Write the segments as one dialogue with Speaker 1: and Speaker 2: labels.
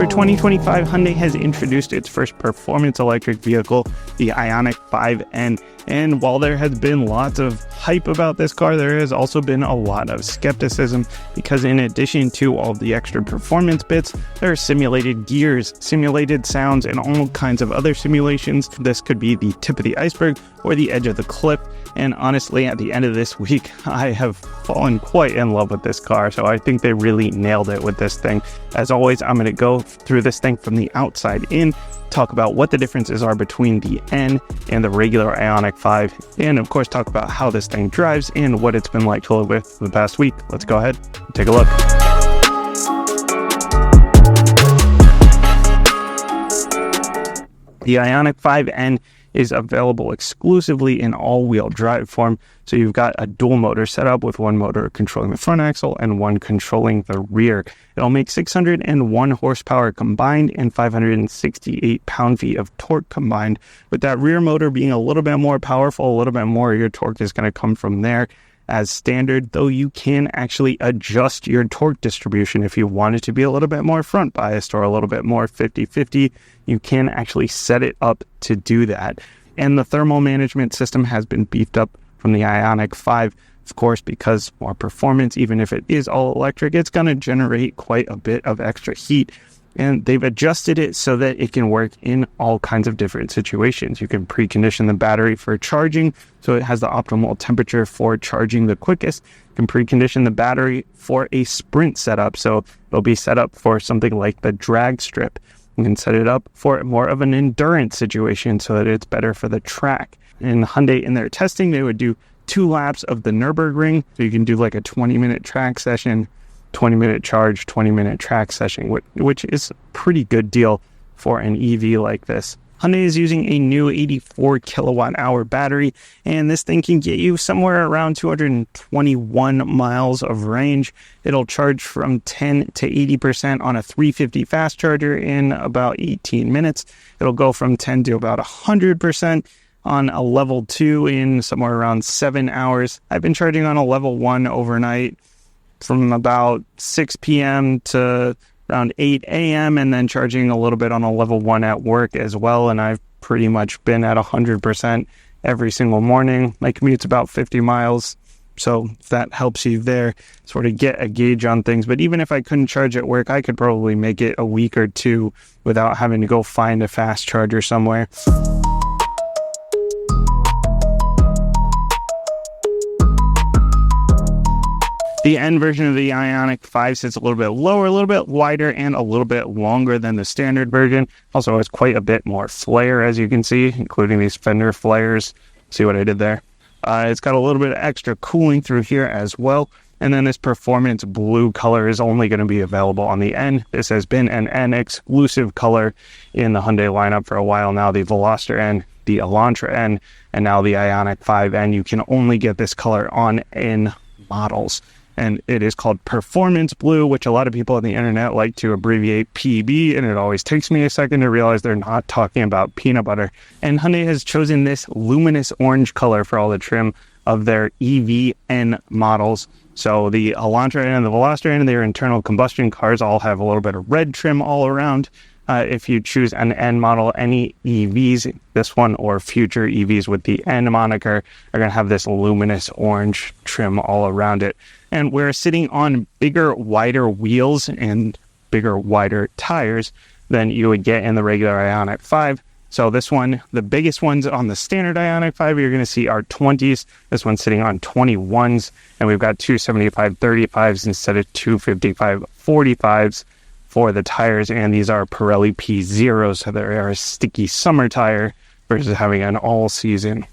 Speaker 1: For 2025, Hyundai has introduced its first performance electric vehicle, the IONIQ 5N. And while there has been lots of hype about this car, there has also been a lot of skepticism because in addition to all the extra performance bits, there are simulated gears, simulated sounds, and all kinds of other simulations. This could be the tip of the iceberg or the edge of the cliff. And honestly, at the end of this week, I have fallen quite in love with this car. So I think they really nailed it with this thing. As always, I'm going to go through this thing from the outside in, talk about what the differences are between the N and the regular IONIQ 5, and of course talk about how this thing drives and what it's been like to live with the past week. Let's go ahead and take a look. The IONIQ 5N is available exclusively in all-wheel drive form. So you've got a dual motor setup with one motor controlling the front axle and one controlling the rear. It'll make 601 horsepower combined and 568 pound-feet of torque combined. With that rear motor being a little bit more powerful, a little bit more, your torque is going to come from there as standard, though you can actually adjust your torque distribution if you want it to be a little bit more front biased or a little bit more 50-50. You can actually set it up to do that. And the thermal management system has been beefed up from the IONIQ 5, of course, because more performance, even if it is all electric, it's going to generate quite a bit of extra heat. And they've adjusted it so that it can work in all kinds of different situations. You can precondition the battery for charging, so it has the optimal temperature for charging the quickest. You can precondition the battery for a sprint setup, so it'll be set up for something like the drag strip. You can set it up for more of an endurance situation so that it's better for the track. In Hyundai, in their testing, they would do 2 laps of the Nürburgring, so you can do like a 20-minute track session, 20-minute charge, 20-minute track session, which is a pretty good deal for an EV like this. Hyundai is using a new 84 kilowatt hour battery, and this thing can get you somewhere around 221 miles of range. It'll charge from 10 to 80% on a 350 fast charger in about 18 minutes. It'll go from 10 to about 100% on a level 2 in somewhere around 7 hours. I've been charging on a level 1 overnight from about 6 p.m. to around 8 a.m. and then charging a little bit on a level 1 at work as well. And I've pretty much been at 100% every single morning. My commute's about 50 miles. So if that helps you there, sort of get a gauge on things. But even if I couldn't charge at work, I could probably make it a week or two without having to go find a fast charger somewhere. The N version of the IONIQ 5 sits a little bit lower, a little bit wider, and a little bit longer than the standard version. Also has quite a bit more flare, as you can see, including these fender flares. See what I did there? It's got a little bit of extra cooling through here as well. And then this performance blue color is only going to be available on the N. This has been an N exclusive color in the Hyundai lineup for a while now. The Veloster N, the Elantra N, and now the IONIQ 5N. You can only get this color on N models. And it is called Performance Blue, which a lot of people on the internet like to abbreviate PB, and it always takes me a second to realize they're not talking about peanut butter. And Hyundai has chosen this luminous orange color for all the trim of their EV-N models. So the Elantra N and the Veloster N, their internal combustion cars all have a little bit of red trim all around. If you choose an N model, any EVs, this one or future EVs with the N moniker, are going to have this luminous orange trim all around it. And we're sitting on bigger, wider wheels and bigger, wider tires than you would get in the regular IONIQ 5. So this one, the biggest ones on the standard IONIQ 5 you're going to see are 20s. This one's sitting on 21s. And we've got 275 35s instead of 255 45s. For the tires, and these are Pirelli P0, so they're a sticky summer tire versus having an all-season.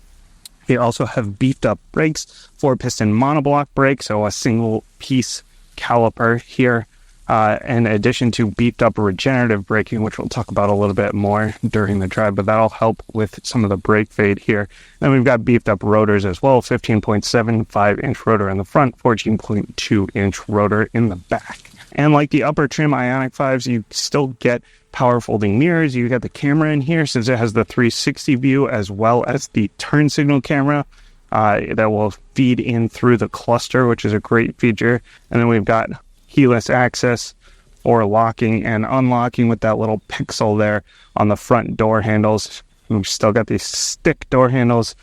Speaker 1: They also have beefed up brakes, 4-piston monoblock brake, so a single-piece caliper here, in addition to beefed up regenerative braking, which we'll talk about a little bit more during the drive, but that'll help with some of the brake fade here. Then we've got beefed up rotors as well, 15.75-inch rotor in the front, 14.2-inch rotor in the back. And like the upper trim IONIQ 5s, you still get power folding mirrors. You get the camera in here since it has the 360 view as well as the turn signal camera that will feed in through the cluster, which is a great feature. And then we've got keyless access or locking and unlocking with that little pixel there on the front door handles. We've still got these stick door handles.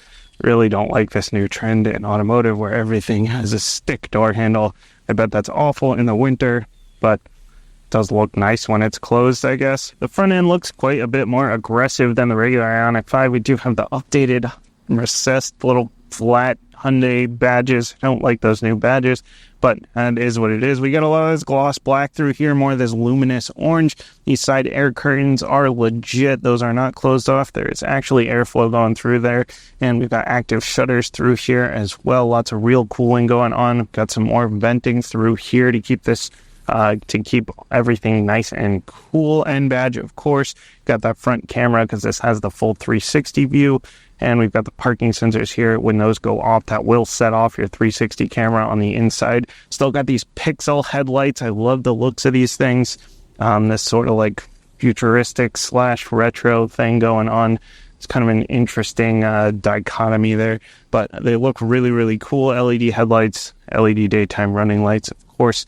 Speaker 1: Really don't like this new trend in automotive where everything has a stick door handle. I bet that's awful in the winter, but it does look nice when it's closed, I guess. The front end looks quite a bit more aggressive than the regular IONIQ 5. We do have the updated recessed little flat Hyundai badges. I don't like those new badges, but it is what it is. We got a lot of this gloss black through here, more of this luminous orange. These side air curtains are legit. Those are not closed off. There is actually airflow going through there, and we've got active shutters through here as well. Lots of real cooling going on. Got some more venting through here to keep this to keep everything nice and cool. N badge, of course. Got that front camera because this has the full 360 view. And we've got the parking sensors here. When those go off, that will set off your 360 camera on the inside. Still got these pixel headlights. I love the looks of these things. This sort of like futuristic / retro thing going on. It's kind of an interesting dichotomy there. But they look really, really cool. LED headlights, LED daytime running lights, of course.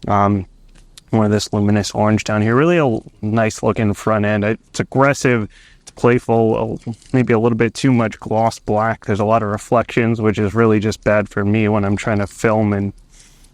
Speaker 1: More of this luminous orange down here. Really a nice looking front end. It's aggressive. Playful, maybe a little bit too much gloss black. There's a lot of reflections, which is really just bad for me when I'm trying to film and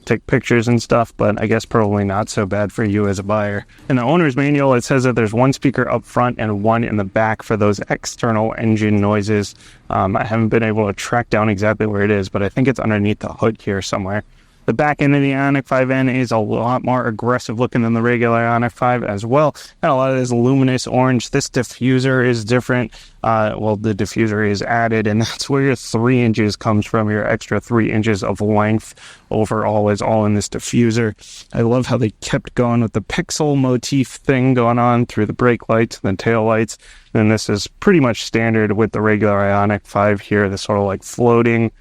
Speaker 1: take pictures and stuff, but I guess probably not so bad for you as a buyer. In the owner's manual, it says that there's one speaker up front and one in the back for those external engine noises. I haven't been able to track down exactly where it is, but I think it's underneath the hood here somewhere. The back end of the IONIQ 5N is a lot more aggressive looking than the regular IONIQ 5 as well. Got a lot of this luminous orange. This diffuser is different. Well, the diffuser is added, and that's where your 3 inches comes from. Your extra 3 inches of length overall is all in this diffuser. I love how they kept going with the pixel motif thing going on through the brake lights and the tail lights. And this is pretty much standard with the regular IONIQ 5 here. This sort of like floating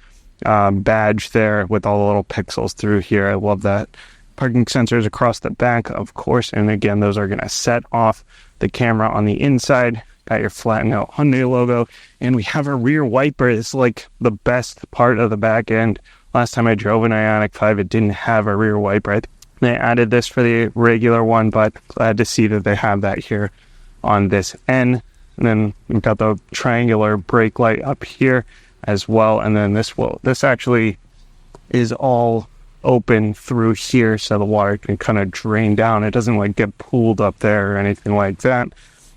Speaker 1: badge there with all the little pixels through here. I love that. Parking sensors across the back, of course, and again, those are going to set off the camera on the inside. Got your flattened out Hyundai logo, and we have a rear wiper. It's like the best part of the back end. Last time I drove an IONIQ 5, it didn't have a rear wiper. They added this for the regular one, but glad to see that they have that here on this N. And then we've got the triangular brake light up here as well, and then this actually is all open through here, so the water can kind of drain down. It doesn't like get pooled up there or anything like that.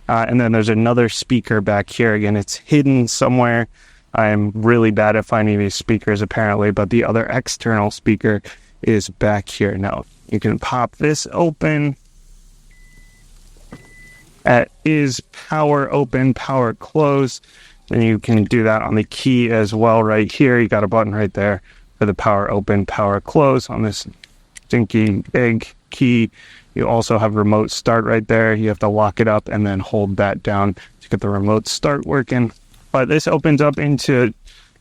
Speaker 1: And then there's another speaker back here. Again, it's hidden somewhere. I'm really bad at finding these speakers apparently, but the other external speaker is back here. Now you can pop this open. It is power open, power close. And you can do that on the key as well right here. You got a button right there for the power open, power close on this stinky big key. You also have remote start right there. You have to lock it up and then hold that down to get the remote start working. But this opens up into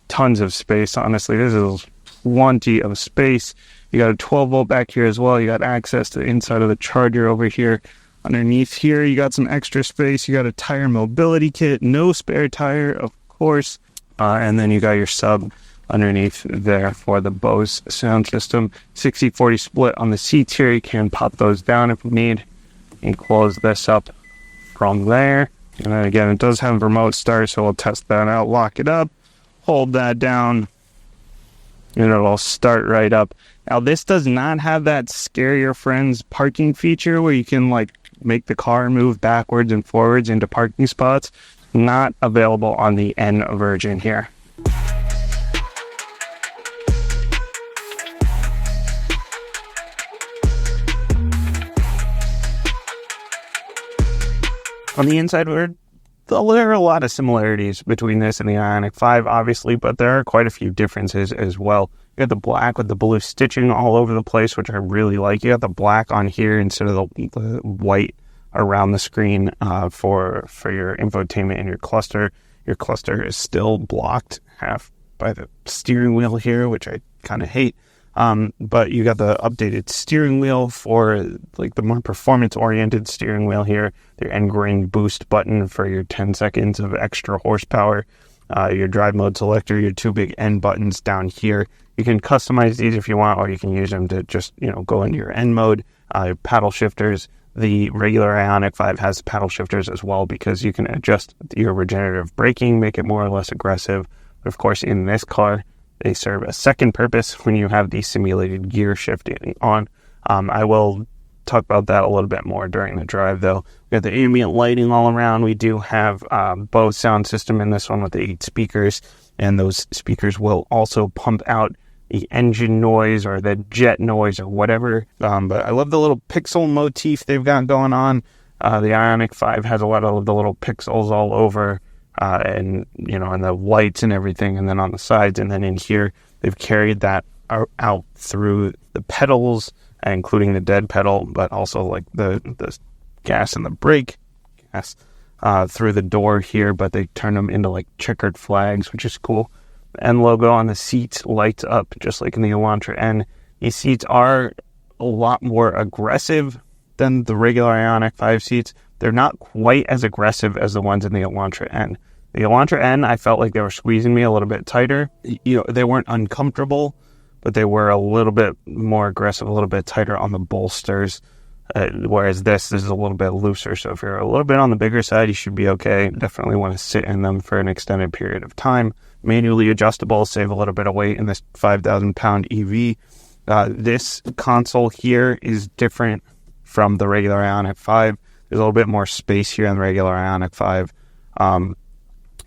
Speaker 1: tons of space, honestly. This is plenty of space. You got a 12 volt back here as well. You got access to the inside of the charger over here. Underneath here, you got some extra space. You got a tire mobility kit, no spare tire, of course. And then you got your sub underneath there for the Bose sound system. 60-40 split on the seats here. You can pop those down if you need. And close this up from there. And then again, it does have remote start, so we'll test that out. Lock it up, hold that down, and it'll start right up. Now, this does not have that scare your friends parking feature where you can like make the car move backwards and forwards into parking spots. Not available on the N version here. On the inside, there are a lot of similarities between this and the IONIQ 5, obviously, but there are quite a few differences as well. You got the black with the blue stitching all over the place, which I really like. You got the black on here instead of the white around the screen for your infotainment and your cluster. Your cluster is still blocked half by the steering wheel here, which I kind of hate. But you got the updated steering wheel for like the more performance-oriented steering wheel here. Your N Grin Boost button for your 10 seconds of extra horsepower. Your drive mode selector, your 2 big N buttons down here. You can customize these if you want, or you can use them to just, go into your N mode. paddle shifters. The regular IONIQ 5 has paddle shifters as well because you can adjust your regenerative braking, make it more or less aggressive. But of course, in this car, they serve a second purpose when you have the simulated gear shifting on. I will talk about that a little bit more during the drive, though. We got the ambient lighting all around. We do have Bose sound system in this one with the 8 speakers, and those speakers will also pump out the engine noise or the jet noise or whatever. But I love the little pixel motif they've got going on. The IONIQ 5 has a lot of the little pixels all over, and and the lights and everything, and then on the sides, and then in here they've carried that out through the pedals, including the dead pedal, but also like the gas and the brake gas through the door here. But they turn them into like checkered flags, which is cool. The N logo on the seats lights up just like in the Elantra N. These seats are a lot more aggressive than the regular IONIQ 5 seats. They're not quite as aggressive as the ones in the Elantra N. The Elantra N, I felt like they were squeezing me a little bit tighter. They weren't uncomfortable, but they were a little bit more aggressive, a little bit tighter on the bolsters, whereas this is a little bit looser. So if you're a little bit on the bigger side, you should be okay. Definitely want to sit in them for an extended period of time. Manually adjustable, save a little bit of weight in this 5,000-pound EV. This console here is different from the regular IONIQ 5. There's a little bit more space here on the regular IONIQ 5,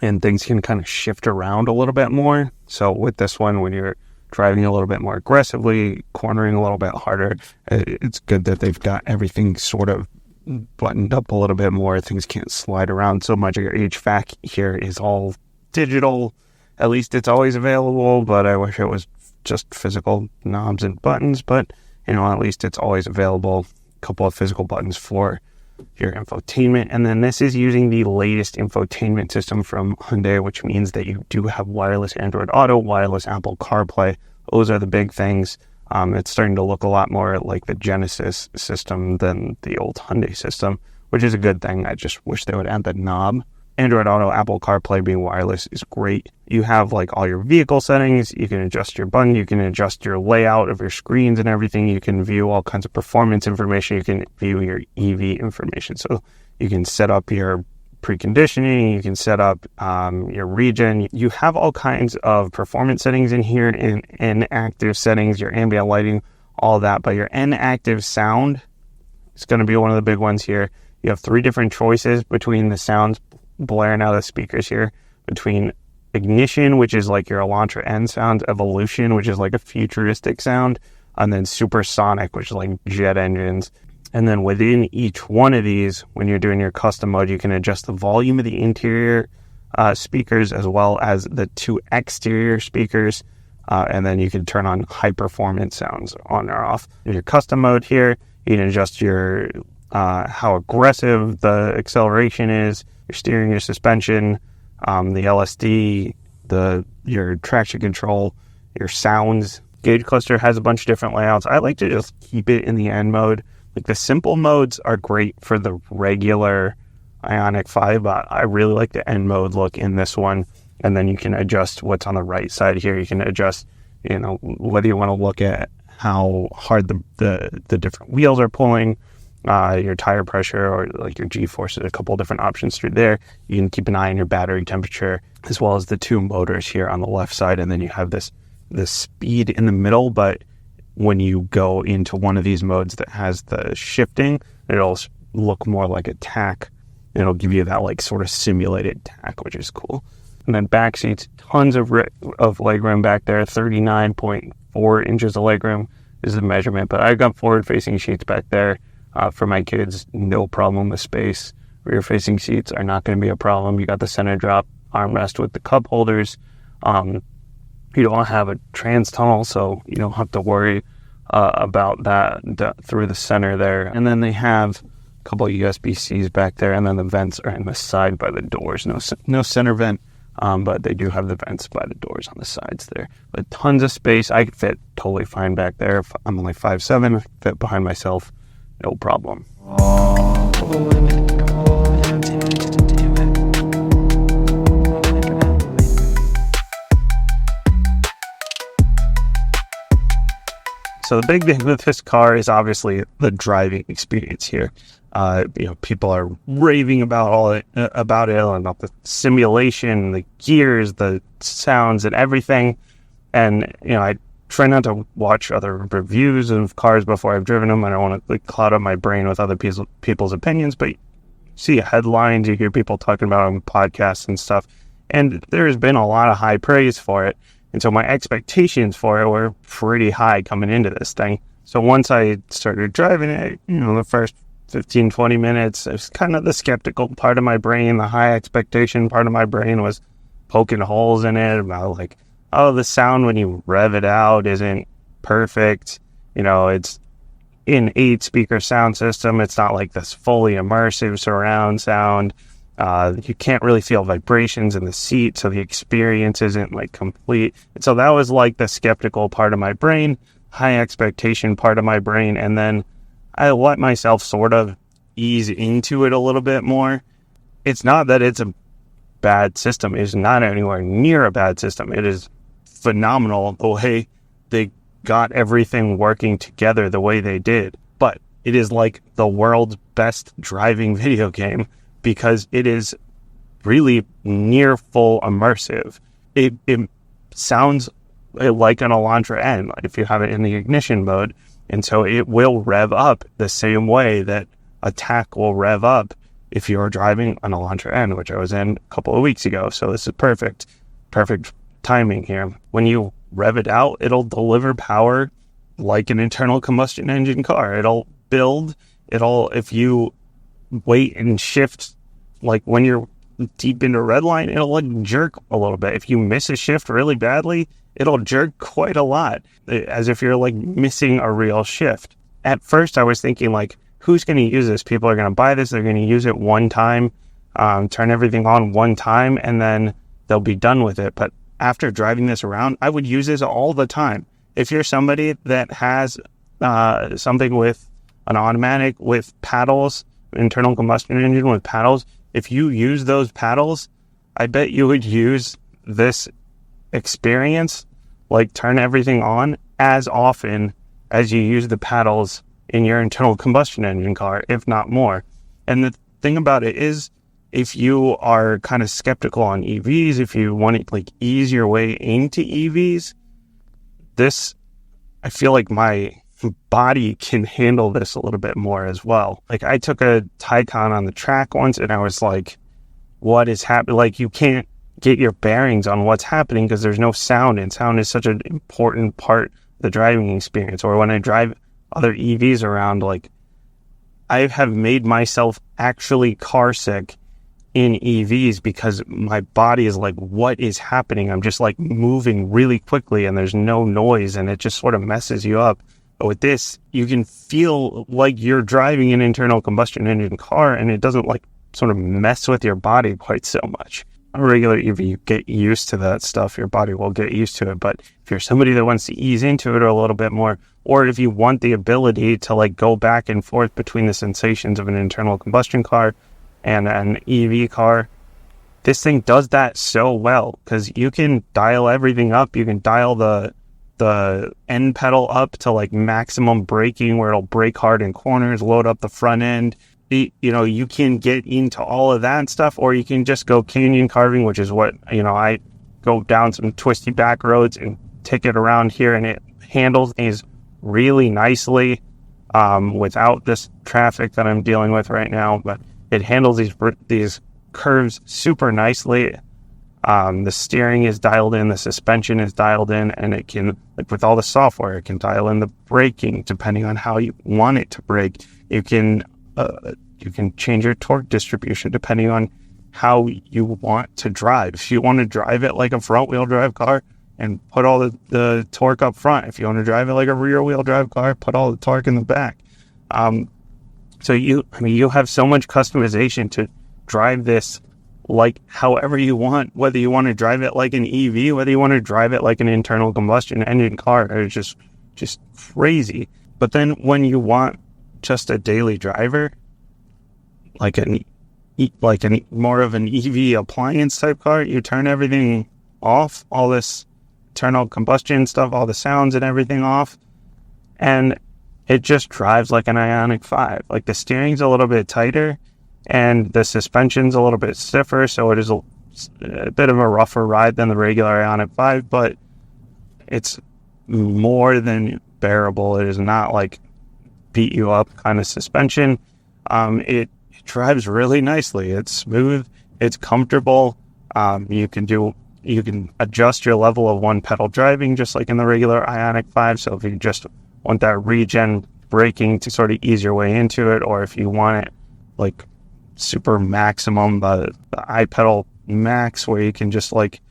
Speaker 1: and things can kind of shift around a little bit more. So with this one, when you're driving a little bit more aggressively, cornering a little bit harder, it's good that they've got everything sort of buttoned up a little bit more. Things can't slide around so much. Your HVAC here is all digital. At least it's always available, but I wish it was just physical knobs and buttons. But, at least it's always available. A couple of physical buttons for your infotainment. And then this is using the latest infotainment system from Hyundai, which means that you do have wireless Android Auto, wireless Apple CarPlay. Those are the big things. It's starting to look a lot more like the Genesis system than the old Hyundai system, which is a good thing. I just wish they would add the knob. Android Auto, Apple CarPlay being wireless is great. You have like all your vehicle settings. You can adjust your button. You can adjust your layout of your screens and everything. You can view all kinds of performance information. You can view your EV information. So you can set up your preconditioning. You can set up your region. You have all kinds of performance settings in here, in active settings, your ambient lighting, all that. But your N active sound is going to be one of the big ones here. You have 3 different choices between the sounds blaring out of the speakers here, between ignition, which is like your Elantra N sound, evolution, which is like a futuristic sound, and then supersonic, which is like jet engines. And then within each one of these, when you're doing your custom mode, you can adjust the volume of the interior speakers as well as the 2 exterior speakers, and then you can turn on high performance sounds on or off. In your custom mode here, you can adjust your how aggressive the acceleration is, your steering, your suspension, the LSD, your traction control, your sounds. Gauge cluster has a bunch of different layouts. I like to just keep it in the N mode. Like the simple modes are great for the regular IONIQ 5, but I really like the N mode look in this one. And then you can adjust what's on the right side here. You can adjust, whether you want to look at how hard the different wheels are pulling, your tire pressure, or like your G-forces, a couple of different options through there. You can keep an eye on your battery temperature, as well as the 2 motors here on the left side. And then you have this speed in the middle, but when you go into one of these modes that has the shifting, it'll look more like a tack. It'll give you that like sort of simulated tack, which is cool. And then back seats, tons of legroom back there, 39.4 inches of legroom is the measurement. But I've got forward-facing seats back there. For my kids, no problem with space. Rear-facing seats are not going to be a problem. You got the center drop armrest with the cup holders. You don't have a trans tunnel, so you don't have to worry about that through the center there. And then they have a couple of USB-Cs back there, and then the vents are in the side by the doors. No center vent, but they do have the vents by the doors on the sides there. But tons of space. I could fit totally fine back there. I'm only 5'7", fit behind myself. No problem. So the big thing with this car is obviously the driving experience here. People are raving about about it, about the simulation, the gears, the sounds, and everything. And I try not to watch other reviews of cars before I've driven them. I don't want to cloud up my brain with other people's opinions. But you see headlines, you hear people talking about it on podcasts and stuff, and there has been a lot of high praise for it. And so my expectations for it were pretty high coming into this thing. So once I started driving it, the first 15, 20 minutes, it was kind of the skeptical part of my brain. The high expectation part of my brain was poking holes in it about the sound when you rev it out isn't perfect. It's an 8-speaker sound system. It's not like this fully immersive surround sound. You can't really feel vibrations in the seat, so the experience isn't complete. And so that was the skeptical part of my brain, high expectation part of my brain, and then I let myself sort of ease into it a little bit more. It's not that it's a bad system. It's not anywhere near a bad system. It is phenomenal the way they got everything working together the way they did. But it is the world's best driving video game, because it is really near full immersive. It sounds like an Elantra N if you have it in the ignition mode. And so it will rev up the same way that a TAC will rev up if you're driving an Elantra N, which I was in a couple of weeks ago. So this is perfect timing here. When you rev it out, it'll deliver power like an internal combustion engine car. It'll build, if you wait and shift, when you're deep into red line, it'll jerk a little bit. If you miss a shift really badly, it'll jerk quite a lot, as if you're missing a real shift. At first I was thinking who's going to use this? People are going to buy this, they're going to use it one time, turn everything on one time, and then they'll be done with it. But after driving this around, I would use this all the time. If you're somebody that has something with an automatic with paddles, internal combustion engine with paddles, if you use those paddles, I bet you would use this experience, turn everything on, as often as you use the paddles in your internal combustion engine car, if not more. And the thing about it is, if you are kind of skeptical on EVs, if you want to ease your way into EVs, I feel like my body can handle this a little bit more as well. I took a Taycan on the track once, and I was what is happening? You can't get your bearings on what's happening because there's no sound, and sound is such an important part of the driving experience. Or when I drive other EVs around, I have made myself actually car sick in EVs because my body is what is happening? I'm just moving really quickly and there's no noise, and it just sort of messes you up. But with this, you can feel like you're driving an internal combustion engine car, and it doesn't sort of mess with your body quite so much. A regular EV, you get used to that stuff. Your body will get used to it. But if you're somebody that wants to ease into it a little bit more, or if you want the ability to go back and forth between the sensations of an internal combustion car and an EV car, this thing does that so well, because you can dial everything up. You can dial the N pedal up to maximum braking, where it'll brake hard in corners, load up the front end. You can get into all of that stuff, or you can just go canyon carving, which is what, I go down some twisty back roads and take it around here, and it handles these really nicely without this traffic that I'm dealing with right now. But it handles these curves super nicely. The steering is dialed in, the suspension is dialed in, and it can, with all the software, it can dial in the braking depending on how you want it to brake. You can change your torque distribution depending on how you want to drive. If you want to drive it like a front wheel drive car, and put all the torque up front. If you want to drive it like a rear wheel drive car, put all the torque in the back. So you have so much customization to drive this however you want, whether you want to drive it like an EV, whether you want to drive it like an internal combustion engine car. It's just crazy. But then when you want just a daily driver, like more of an EV appliance type car, you turn everything off, all this internal combustion stuff, all the sounds and everything off, and it just drives like an IONIQ 5. Like, the steering's a little bit tighter and the suspension's a little bit stiffer, so it is a bit of a rougher ride than the regular IONIQ 5, but it's more than bearable. It is not like beat you up kind of suspension. It drives really nicely. It's smooth. It's comfortable. You can adjust your level of one pedal driving just like in the regular IONIQ 5. So if you just want that regen braking to sort of ease your way into it, or if you want it like super maximum, the iPedal Max, where you can just like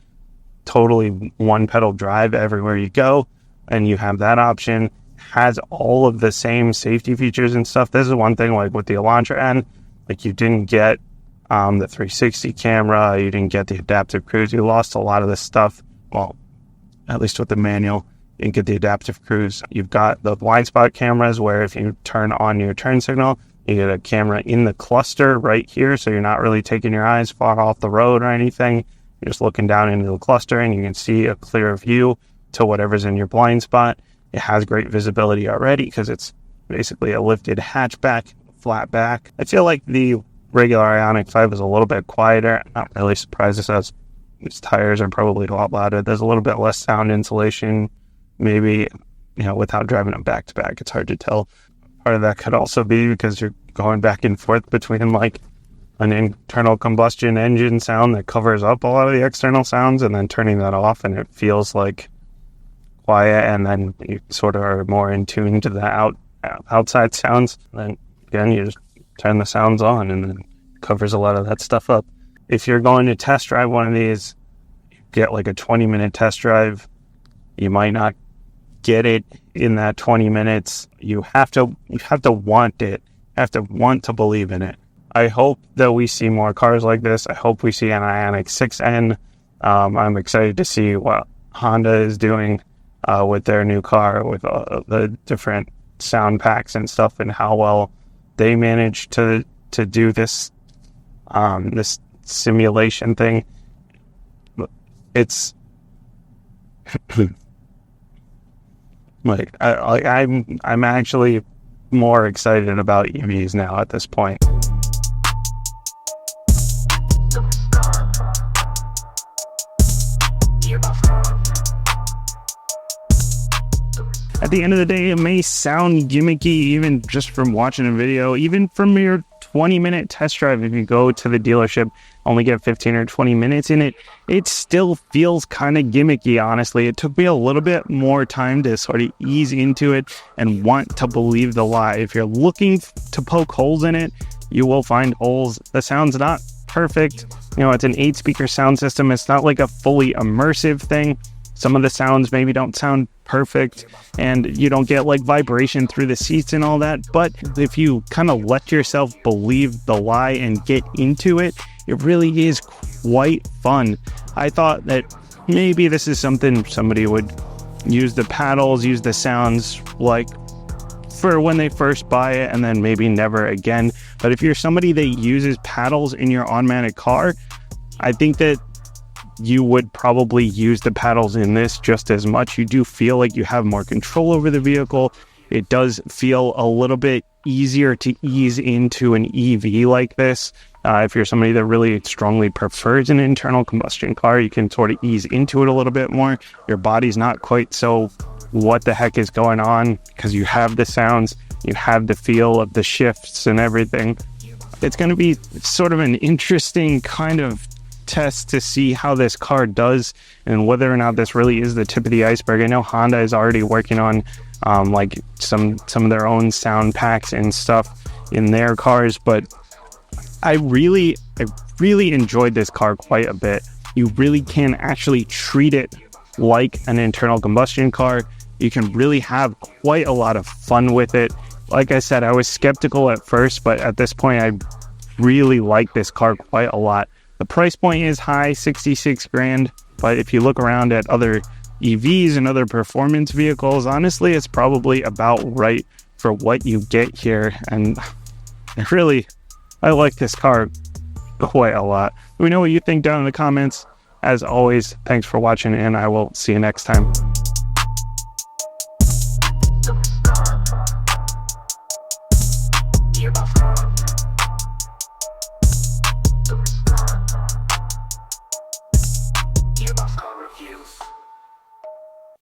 Speaker 1: totally one pedal drive everywhere you go, and you have that option. Has all of the same safety features and stuff. This is one thing, like with the Elantra N, like you didn't get the 360 camera, you didn't get the adaptive cruise, you lost a lot of this stuff. Well, at least with the manual, you didn't get the adaptive cruise. You've got the blind spot cameras, where if you turn on your turn signal, you get a camera in the cluster right here, so you're not really taking your eyes far off the road or anything. You're just looking down into the cluster and you can see a clear view to whatever's in your blind spot. It has great visibility already because it's basically a lifted hatchback, flat back. I feel like the regular IONIQ 5 is a little bit quieter. I'm not really surprised. Its tires are probably a lot louder. There's a little bit less sound insulation, maybe, without driving them back to back. It's hard to tell. Part of that could also be because you're going back and forth between like an internal combustion engine sound that covers up a lot of the external sounds, and then turning that off, and it feels like quiet, and then you sort of are more in tune to the outside sounds. And then again, you just turn the sounds on, and then it covers a lot of that stuff up. If you're going to test drive one of these, you get like a 20-minute test drive. You might not get it in that 20 minutes. You have to want it. You have to want to believe in it. I hope that we see more cars like this. I hope we see an IONIQ 6N. I'm excited to see what Honda is doing with their new car, with the different sound packs and stuff, and how well they manage to do this this simulation thing. It's like I'm actually more excited about EVs now at this point. At the end of the day, it may sound gimmicky, even just from watching a video, even from your 20-minute test drive. If you go to the dealership, only get 15 or 20 minutes in it, it still feels kind of gimmicky, honestly. It took me a little bit more time to sort of ease into it and want to believe the lie. If you're looking to poke holes in it, you will find holes. The sound's not perfect. It's an 8-speaker sound system. It's not like a fully immersive thing. Some of the sounds maybe don't sound perfect, and you don't get like vibration through the seats and all that. But if you kind of let yourself believe the lie and get into it, it really is quite fun. I thought that maybe this is something somebody would use the paddles, use the sounds like for when they first buy it, and then maybe never again. But if you're somebody that uses paddles in your automatic car, I think that you would probably use the paddles in this just as much. You do feel like you have more control over the vehicle. It does feel a little bit easier to ease into an EV like this. If you're somebody that really strongly prefers an internal combustion car, you can sort of ease into it a little bit more. Your body's not quite so what the heck is going on, because you have the sounds, you have the feel of the shifts and everything. It's going to be sort of an interesting kind of test to see how this car does and whether or not this really is the tip of the iceberg. I know Honda is already working on like some of their own sound packs and stuff in their cars, but I really enjoyed this car quite a bit. You really can actually treat it like an internal combustion car. You can really have quite a lot of fun with it. Like I said, I was skeptical at first, but at this point I really like this car quite a lot. The price point is high, 66 grand, but if you look around at other EVs and other performance vehicles, honestly, it's probably about right for what you get here. And I like this car quite a lot. Let me know what you think down in the comments. As always, thanks for watching, and I will see you next time.
Speaker 2: your boss car reviews.